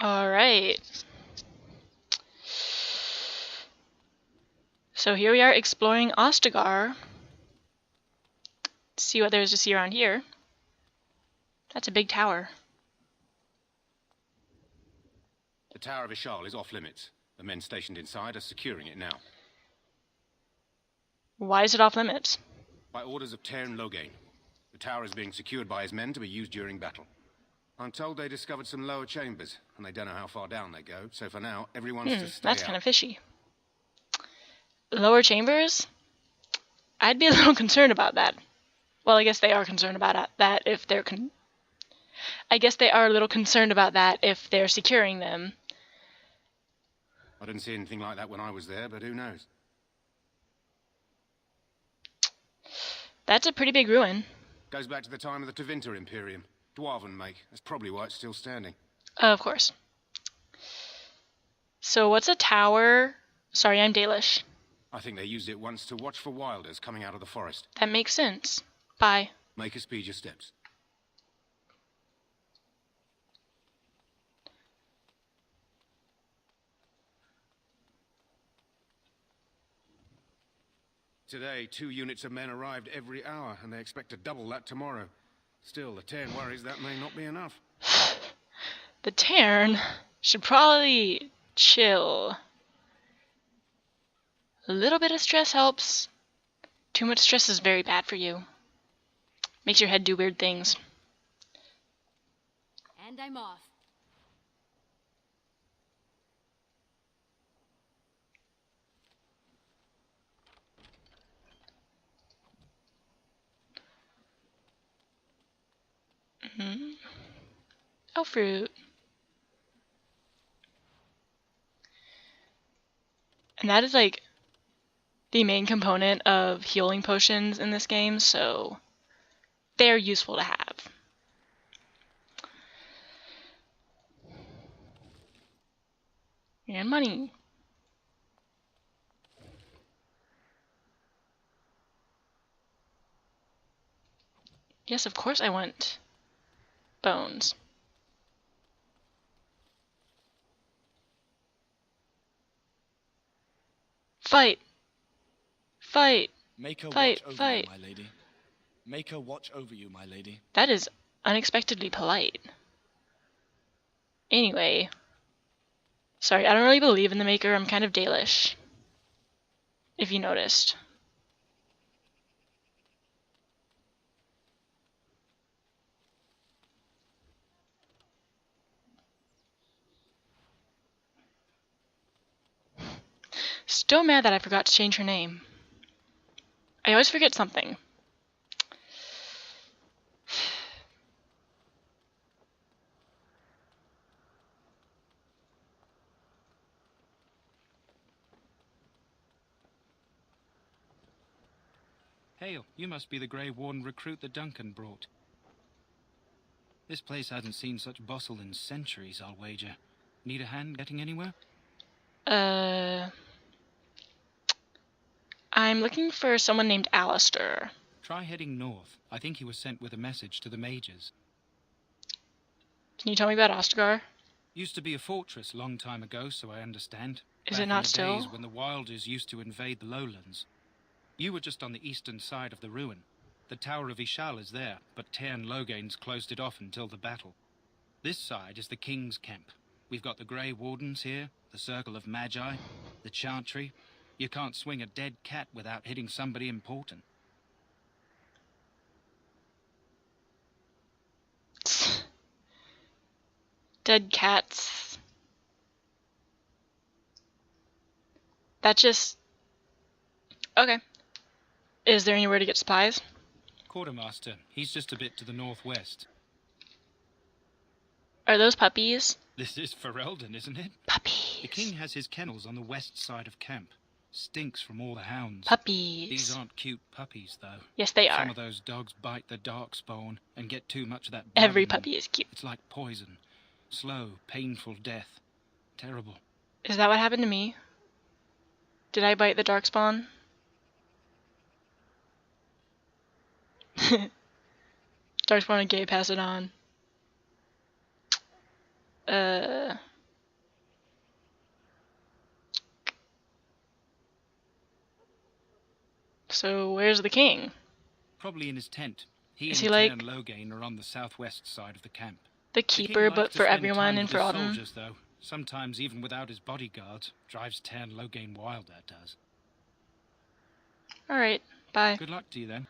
Alright. So here we are exploring Ostagar. See what there is to see around here. That's a big tower. The Tower of Ishal is off limits. The men stationed inside are securing it now. Why is it off limits? By orders of Tairn Loghain. The tower is being secured by his men to be used during battle. I'm told they discovered some lower chambers, and they don't know how far down they go, so for now, everyone's to stay That's out. kind of fishy. Lower chambers? I'd be a little concerned about that. Well, I guess they are concerned about that if they're I guess they are a little concerned about that if they're securing them. I didn't see anything like that when I was there, but who knows? That's a pretty big ruin. Goes back to the time of the Tevinter Imperium. Dwarven make. That's probably why it's still standing. Of course. So what's a tower? Sorry, I'm Dalish. I think they used it once to watch for wilders coming out of the forest. That makes sense. Bye. Make her speed your steps. Today, 2 units of men arrived every hour, and they expect to double that tomorrow. Still, the Tairn worries that may not be enough. The Tairn should probably chill. A little bit of stress helps. Too much stress is very bad for you. Makes your head do weird things. And I'm off. Oh, fruit. And that is like the main component of healing potions in this game, so they're useful to have. And money. Yes, of course I want bones. Fight! Fight! Make her Fight, watch over fight. you, my lady. Make her watch over you, my lady. That is unexpectedly polite. Anyway. Sorry, I don't really believe in the Maker. I'm kind of Dalish. If you noticed. Still mad that I forgot to change her name. I always forget something. Hail, you must be the Grey Warden recruit that Duncan brought. This place hasn't seen such bustle in centuries, I'll wager. Need a hand getting anywhere? I'm looking for someone named Alister. Try heading north. I think he was sent with a message to the mages. Can you tell me about Ostagar? Used to be a fortress long time ago, so I understand. Is Back it not in the still? days when the Wilders used to invade the lowlands. You were just on the eastern side of the ruin. The Tower of Ishal is there, but Tairn Loghain's closed it off until the battle. This side is the King's camp. We've got the Grey Wardens here, the Circle of Magi, the Chantry. You can't swing a dead cat without hitting somebody important. Dead cats. That just... Okay. Is there anywhere to get supplies? Quartermaster, he's just a bit to the northwest. Are those puppies? This is Ferelden, isn't it? Puppies. The king has his kennels on the west side of camp. Stinks from all the hounds. Puppies. These aren't cute puppies, though. Yes, they are. Some of those dogs bite the darkspawn and get too much of that blood Every in them. puppy is cute. It's like poison. Slow, painful death. Terrible. Is that what happened to me? Did I bite the darkspawn? Darkspawn and gay, pass it on. So where's the king? Probably in his tent. He Is and he like Cairn Logain are on the southwest side of the camp. the The king keeper, likes but to for spend everyone time in with his Forgotten? soldiers, though. Sometimes even without his bodyguards. Drives Cairn Logain wild, that does. Alright, bye. Good luck to you, then.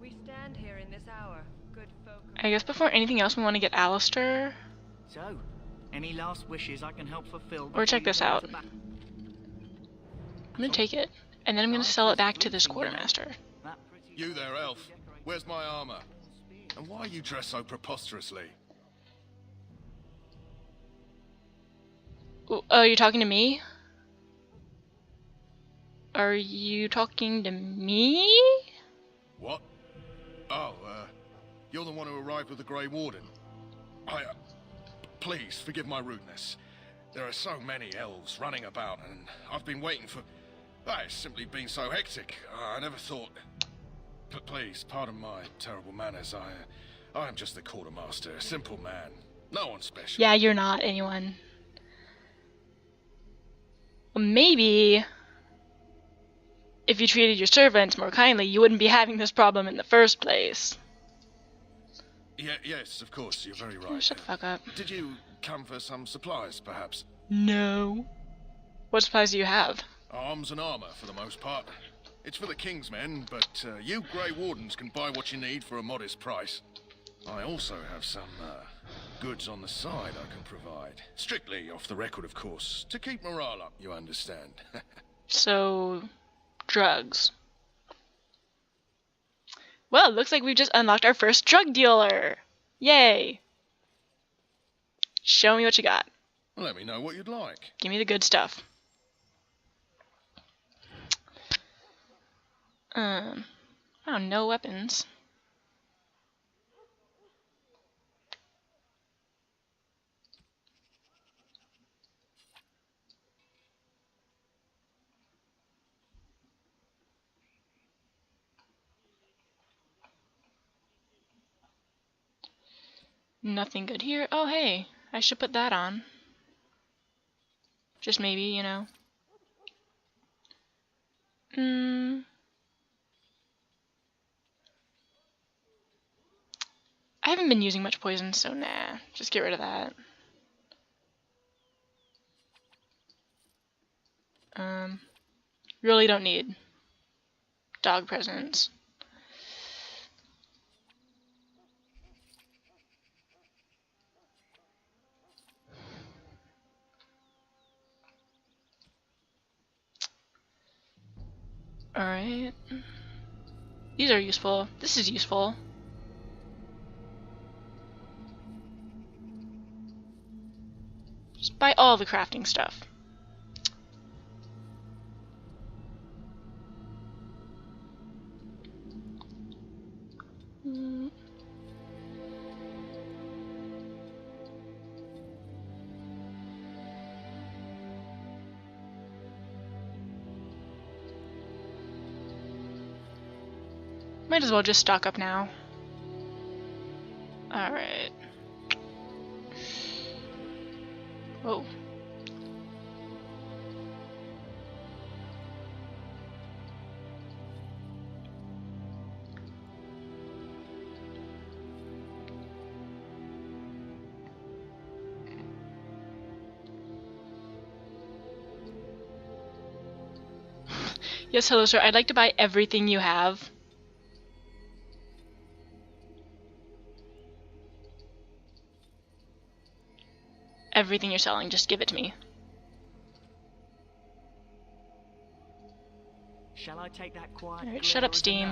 We stand here in this hour, good folk. I guess before anything else, we want to get Alister. So, any last wishes I can help fulfill? Or check before you this head out. to battle? I'm gonna take it, and then I'm gonna sell it back to this quartermaster. That pretty You there, elf. decorated Where's my armor? And why are you dressed so preposterously? Oh, you're talking to me? Are you talking to me? What? Oh, you're the one who arrived with the Grey Warden. Please, forgive my rudeness. There are so many elves running about, and I've been waiting for... it's simply been so hectic. I never thought... But please, pardon my terrible manners. I am just the quartermaster, a simple man. No one special. Yeah, you're not anyone. Well, maybe if you treated your servants more kindly, you wouldn't be having this problem in the first place. Yes, of course, you're very Oh, right. shut the fuck up. Did you come for some supplies, perhaps? No. What supplies do you have? Arms and armor, for the most part. It's for the King's men, but you Grey Wardens can buy what you need for a modest price. I also have some goods on the side I can provide. Strictly off the record, of course, to keep morale up, you understand. So, drugs. Well, looks like we've just unlocked our first drug dealer. Yay. Show me what you got. Let me know what you'd like. Give me the good stuff. Oh, no weapons. Nothing good here. Oh, hey, I should put that on. Just maybe, you know. I haven't been using much poison, so nah. Just get rid of that. Really don't need dog presents. Alright. These are useful. This is useful. Just buy all the crafting stuff. Might as well just stock up now. Alright. Whoa. Yes, hello, sir. I'd like to buy everything you have. Everything you're selling, just give it to me. Shall I take that quiet? Alright, shut up, glimmer as a Steam.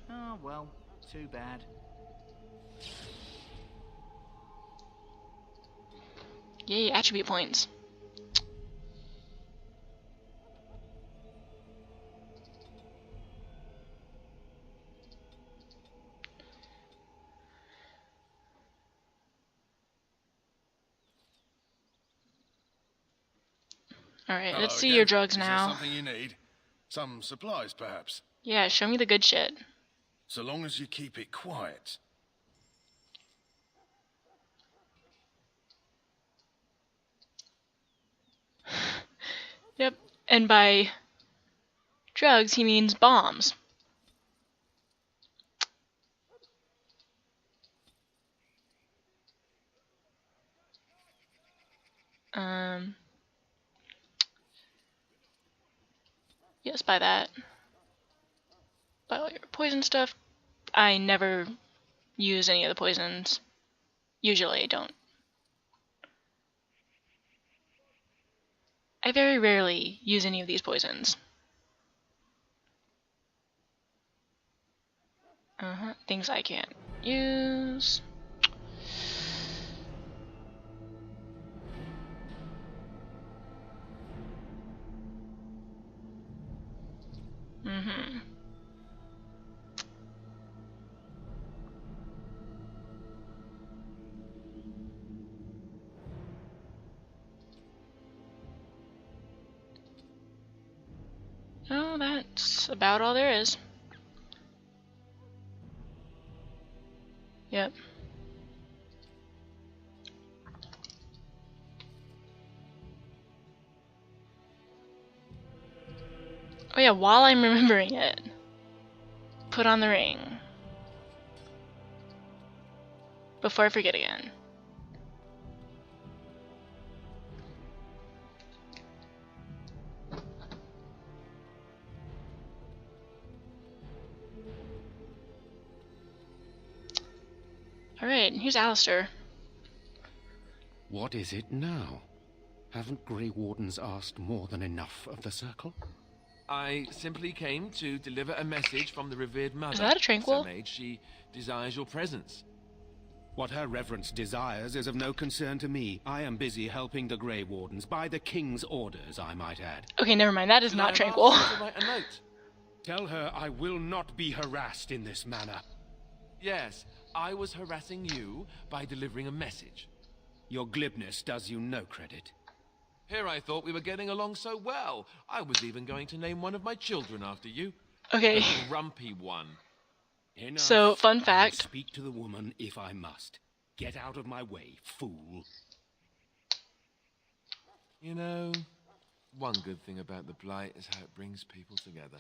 no? Oh well, too bad. Yay, attribute points. Alright, Hello let's see again. your drugs Is there now. something you need? Some supplies, perhaps? Yeah, show me the good shit. So long as you keep it quiet. Yep. And by drugs, he means bombs. Yes, by that. By all your poison stuff. I never use any of the poisons. Usually I don't. I very rarely use any of these poisons. Things I can't use. Oh, that's about all there is. Yep. Oh yeah, while I'm remembering it, put on the ring. Before I forget again. Alright, here's Alister. What is it now? Haven't Grey Wardens asked more than enough of the Circle? I simply came to deliver a message from the revered mother. Is that a tranquil? Sir Mage, she desires your presence. What her reverence desires is of no concern to me. I am busy helping the Grey Wardens, by the King's orders, I might add. Okay, never mind, that is Should not I have tranquil. asked her to write a note? Tell her I will not be harassed in this manner. Yes, I was harassing you by delivering a message. Your glibness does you no credit. Here I thought we were getting along so well. I was even going to name one of my children after you. Okay, The grumpy one. Enough. so fun I will fact. speak to the woman if I must. Get out of my way, fool. You know, one good thing about the Blight is how it brings people together.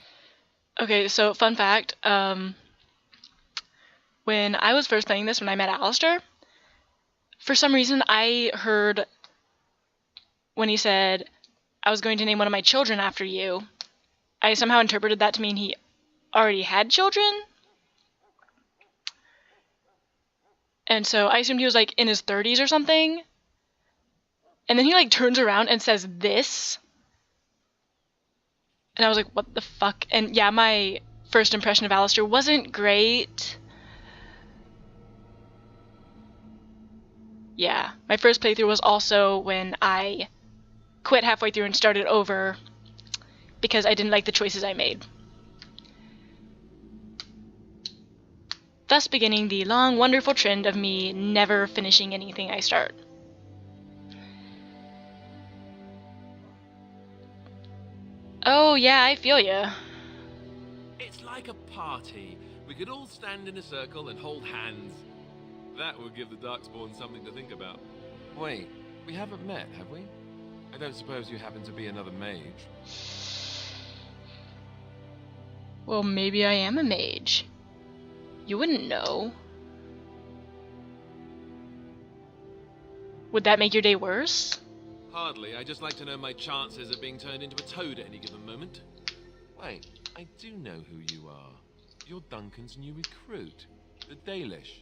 Okay, so fun fact. When I was first playing this, when I met Alister, for some reason I heard when he said, I was going to name one of my children after you, I somehow interpreted that to mean he already had children. And so I assumed he was like in his 30s or something. And then he like turns around and says this. And I was like, what the fuck? And yeah, my first impression of Alister wasn't great. Yeah, my first playthrough was also when I quit halfway through and started over because I didn't like the choices I made. Thus beginning the long, wonderful trend of me never finishing anything I start. Oh yeah, I feel ya. It's like a party. We could all stand in a circle and hold hands. That would give the Darkspawn something to think about. Wait, we haven't met, have we? I don't suppose you happen to be another mage. Well, maybe I am a mage. You wouldn't know. Would that make your day worse? Hardly. I just like to know my chances of being turned into a toad at any given moment. Wait, I do know who you are. You're Duncan's new recruit, the Dalish.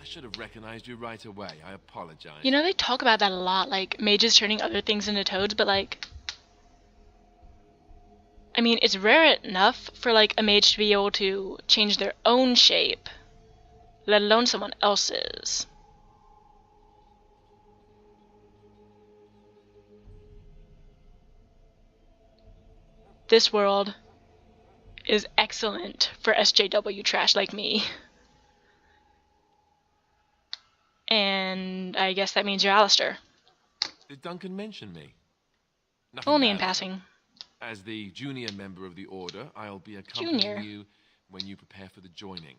I should have recognized you right away. I apologize. You know, they talk about that a lot, like mages turning other things into toads, but like, I mean, it's rare enough for like a mage to be able to change their own shape, let alone someone else's. This world is excellent for SJW trash like me. And I guess that means you're Alister. Did Duncan mention me? Nothing Only in bad. passing. As the junior member of the Order, I'll be accompanying Junior. you when you prepare for the joining.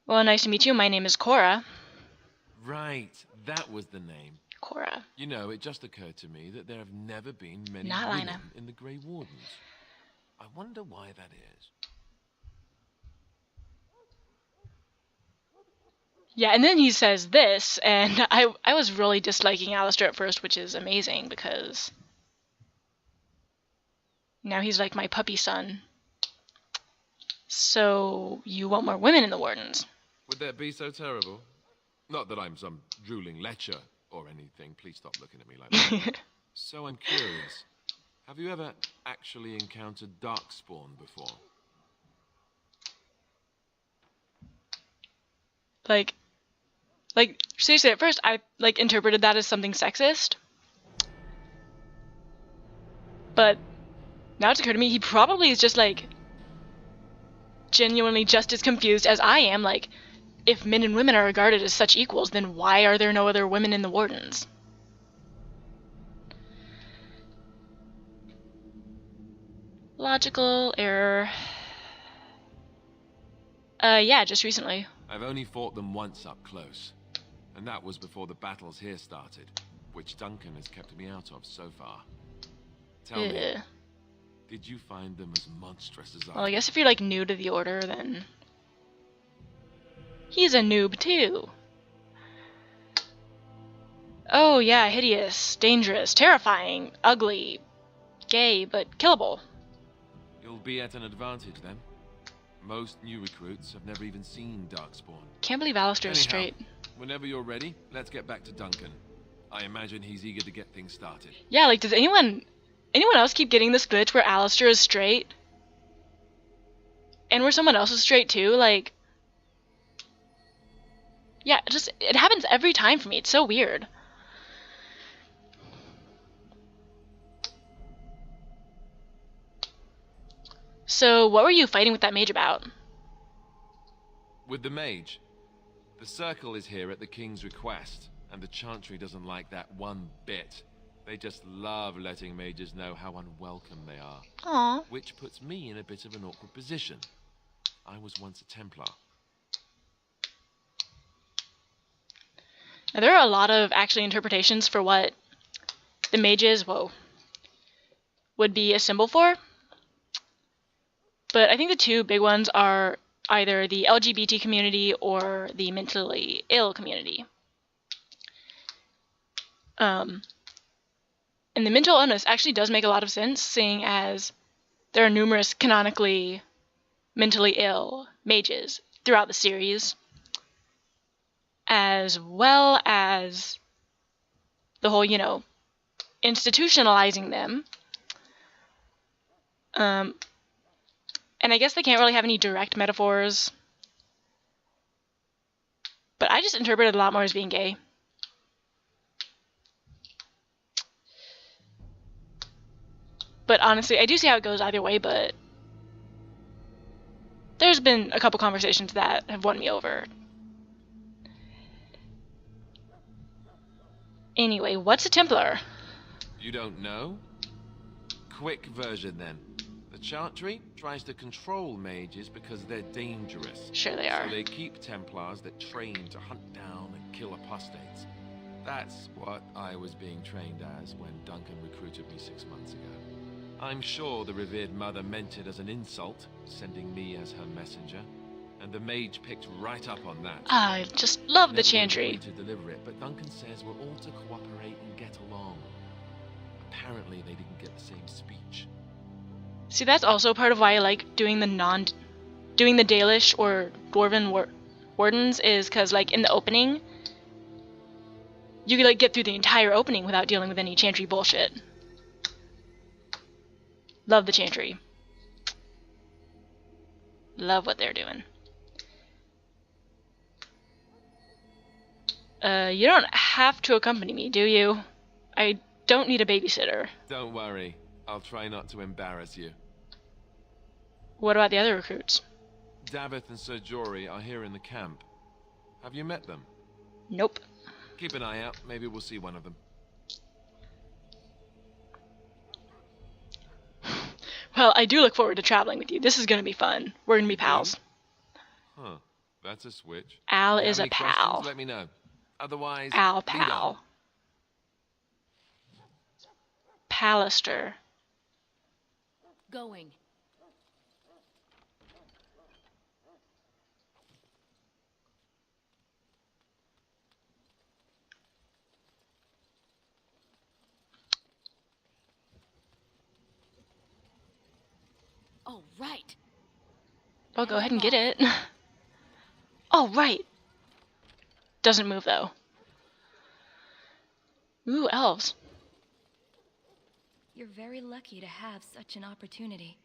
Well, nice to meet you. My name is Cora. Right, that was the name. Cora. You know, it just occurred to me that there have never been many Not women Lina. in the Grey Wardens. I wonder why that is. Yeah, and then he says this, and I was really disliking Alister at first, which is amazing because now he's like my puppy son. So you want more women in the Wardens? Would that be so terrible? Not that I'm some drooling lecher or anything. Please stop looking at me like that. So I'm curious. Have you ever actually encountered Darkspawn before? Like seriously, at first I like interpreted that as something sexist. But now it's occurred to me he probably is just like genuinely just as confused as I am. Like, if men and women are regarded as such equals, then why are there no other women in the Wardens? Logical error. Yeah, just recently. I've only fought them once up close, and that was before the battles here started, which Duncan has kept me out of so far. Tell me, did you find them as monstrous as Well, I guess if you're like new to the Order, then he's a noob too. Oh yeah, hideous, dangerous, terrifying, ugly, gay, but killable. You'll be at an advantage then. Most new recruits have never even seen Darkspawn. Can't believe Alister is Anyhow, straight. Whenever you're ready, let's get back to Duncan. I imagine he's eager to get things started. Yeah, like, does anyone else keep getting this glitch where Alister is straight? And where someone else is straight too? Like, yeah, it happens every time for me. It's so weird. So, what were you fighting with that mage about? With the mage. The circle is here at the king's request, and the chantry doesn't like that one bit. They just love letting mages know how unwelcome they are. Aww. Which puts me in a bit of an awkward position. I was once a Templar. Now, there are a lot of actually interpretations for what the mages, would be a symbol for. But I think the two big ones are either the LGBT community or the mentally ill community. And the mental illness actually does make a lot of sense, seeing as there are numerous canonically mentally ill mages throughout the series, as well as the whole, institutionalizing them. And I guess they can't really have any direct metaphors, but I just interpreted a lot more as being gay. But honestly, I do see how it goes either way, but there's been a couple conversations that have won me over. Anyway, what's a Templar? You don't know? Quick version then. The chantry tries to control mages because they're dangerous. Sure they are. So they keep Templars that train to hunt down and kill apostates. That's what I was being trained as when Duncan recruited me 6 months ago. I'm sure the revered mother meant it as an insult, sending me as her messenger, and the mage picked right up on that. I just love the Never chantry. agreed to deliver it, but Duncan says we're all to cooperate and get along. Apparently they didn't get the same speech. See, that's also part of why I like doing the Dalish or Dwarven Wardens, is because, like, in the opening, you could, like, get through the entire opening without dealing with any chantry bullshit. Love the chantry. Love what they're doing. You don't have to accompany me, do you? I don't need a babysitter. Don't worry. I'll try not to embarrass you. What about the other recruits? Davith and Sir Jory are here in the camp. Have you met them? Nope. Keep an eye out. Maybe we'll see one of them. Well, I do look forward to traveling with you. This is going to be fun. We're going to be pals. Huh. That's a switch. Al If you is have a any questions, pal. let me know. Otherwise, Al lead on. pal. Alister. Going. Oh, right. Well, go ahead and get it. Oh, right. Doesn't move, though. Ooh, elves. You're very lucky to have such an opportunity.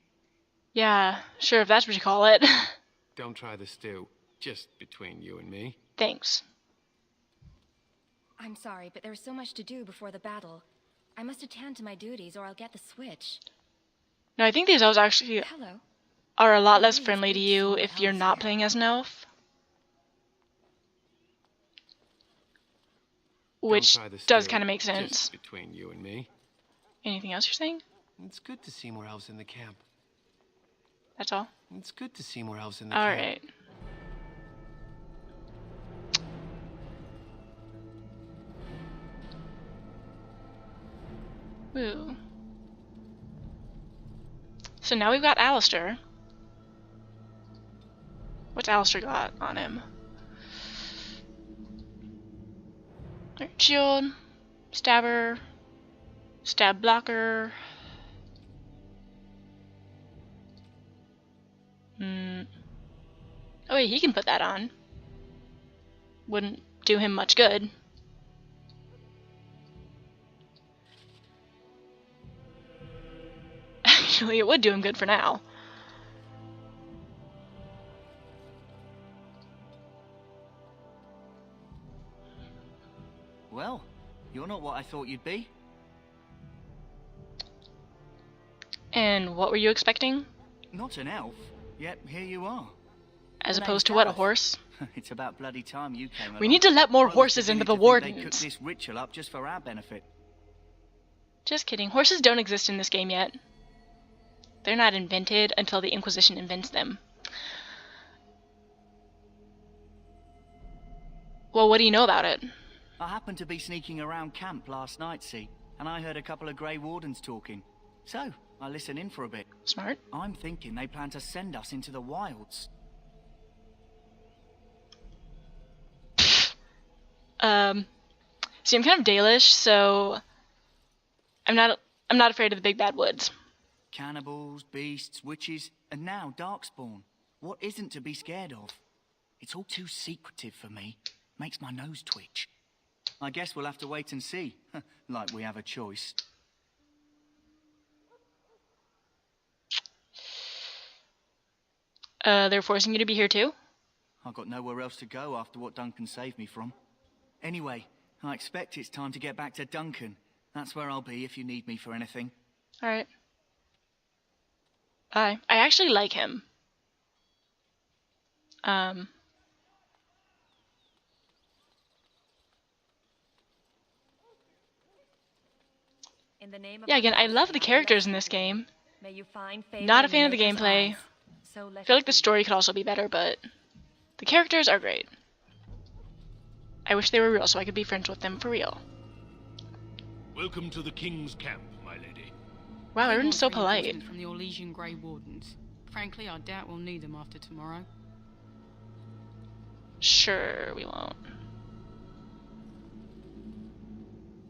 Yeah, sure, if that's what you call it. Don't try the stew. Just between you and me. Thanks. I'm sorry, but there's so much to do before the battle. I must attend to my duties or I'll get the switch. No, I think these elves actually Hello. are a lot It less really is friendly to good you seeing if you're elves not here. playing as an elf. Don't Which try the does stew. kind of make sense. Just between you and me. Anything else you're saying? It's good to see more elves in the camp. That's all? It's good to see more elves in the camp. Alright. Woo. So now we've got Alister. What's Alister got on him? Alright, shield, stabber, stab blocker. Oh wait, he can put that on. Wouldn't do him much good. Actually, it would do him good for now. Well, you're not what I thought you'd be. And what were you expecting? Not an elf, yet here you are. As Your opposed to name's what, a Gareth. horse? It's about bloody time you came along. We need to let more I was horses into the beginning to think they cooked Wardens. this ritual up just for our benefit. Just kidding. Horses don't exist in this game yet. They're not invented until the Inquisition invents them. Well, what do you know about it? I happened to be sneaking around camp last night, see, and I heard a couple of Grey Wardens talking. So, I listened in for a bit. Smart. I'm thinking they plan to send us into the wilds. See, I'm kind of Dalish, so I'm not afraid of the big bad woods. Cannibals, beasts, witches, and now Darkspawn. What isn't to be scared of? It's all too secretive for me. Makes my nose twitch. I guess we'll have to wait and see. Like we have a choice. They're forcing you to be here too? I've got nowhere else to go after what Duncan saved me from. Anyway, I expect it's time to get back to Duncan. That's where I'll be if you need me for anything. Alright. Bye. I actually like him. In the name of Yeah, again, I the love the gods, characters in bless this you. game. May you find favor Not a in fan of the Maker's gameplay. eyes. So let I feel it like the be. story could also be better, but the characters are great. I wish they were real so I could be friends with them for real. Welcome to the King's camp, my lady. Wow, everyone's so polite. Reinforcements from the Orlesian Grey Wardens. Frankly, I doubt we'll need them after tomorrow. Sure, we won't.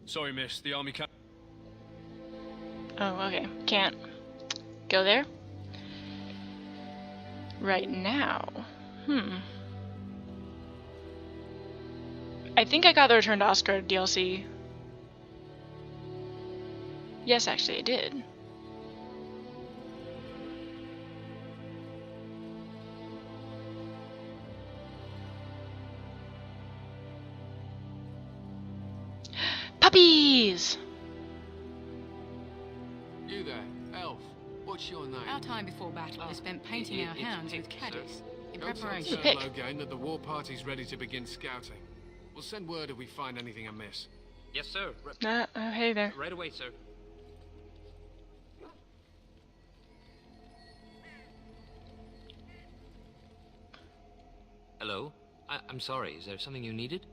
Sorry, miss. The army can't. Oh, okay. Can't go there. Right now. I think I got the Return to Ostagar DLC. Yes, actually, I did. Puppies! You there, elf. What's your name? Our time before battle is spent painting our hounds with caddies in preparation. Pick. Logain that the war party's ready to begin scouting. We'll send word if we find anything amiss. Yes, sir. Oh, hey there. Right away, sir. Hello? I'm sorry, is there something you needed?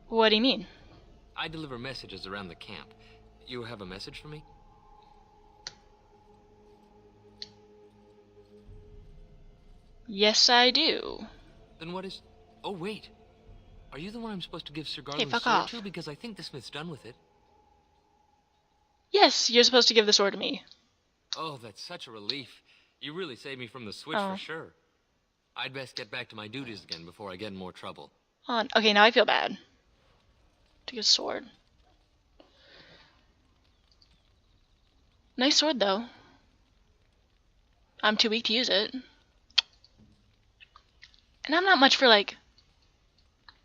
What do you mean? I deliver messages around the camp. You have a message for me? Yes, I do. Then what is... Oh, wait. Are you the one I'm supposed to give Sir Hey, Garland's fuck sword off. to? Because I think the smith's done with it. Yes, you're supposed to give the sword to me. Oh, that's such a relief. You really saved me from the switch Oh. for sure. I'd best get back to my duties again before I get in more trouble. Okay, now I feel bad. To get a sword. Nice sword, though. I'm too weak to use it. And I'm not much for, like,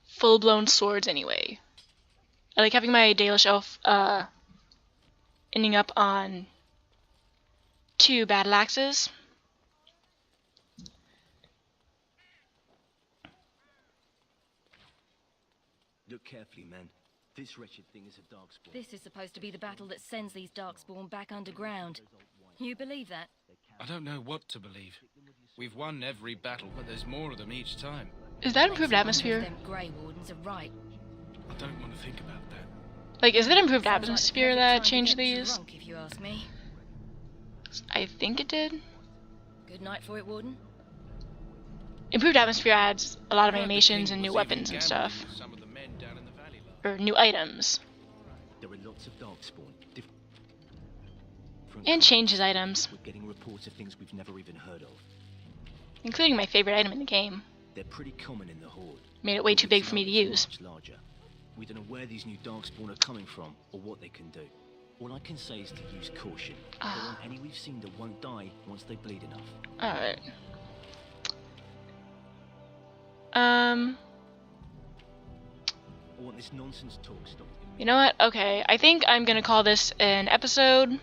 full-blown swords anyway. I like having my Dalish elf, ending up on 2 battle axes. Look carefully, men. This wretched thing is a darkspawn. This is supposed to be the battle that sends these darkspawn back underground. You believe that? I don't know what to believe. We've won every battle, but there's more of them each time. Is that improved atmosphere? Them Grey Wardens are right. I don't want to think about that. Like, is it improved Sounds like the atmosphere perfect that time to changed get these? drunk, if you ask me. I think it did. Good night for it, Warden. Improved atmosphere adds a lot of I heard the animations king and new was weapons even and gambling stuff. with some of the men down in the valley last Or new items. There are lots of darkspawn. Different And changes items. We're getting reports of things we've never even heard of. Including my favorite item in the game. They're pretty common in the Horde. Made it way but too with big for me to some use. much larger. We don't know where these new darkspawn are coming from or what they can do. All I can say is to use caution. I don't want any we've seen that won't die once they bleed enough. Alright. I want this nonsense talk stopped. You know what? Okay, I think I'm gonna call this an episode.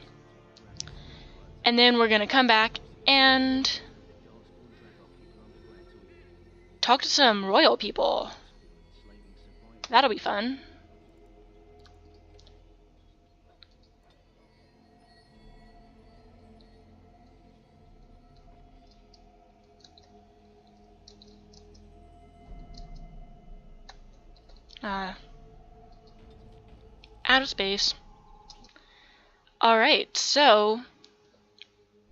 And then we're gonna come back and talk to some royal people. That'll be fun. Out of space. Alright, so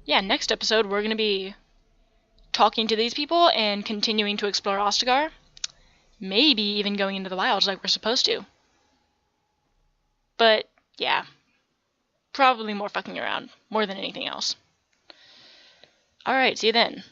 yeah, next episode we're gonna be talking to these people and continuing to explore Ostagar. Maybe even going into the wilds like we're supposed to. But yeah, probably more fucking around, more than anything else. Alright, see you then.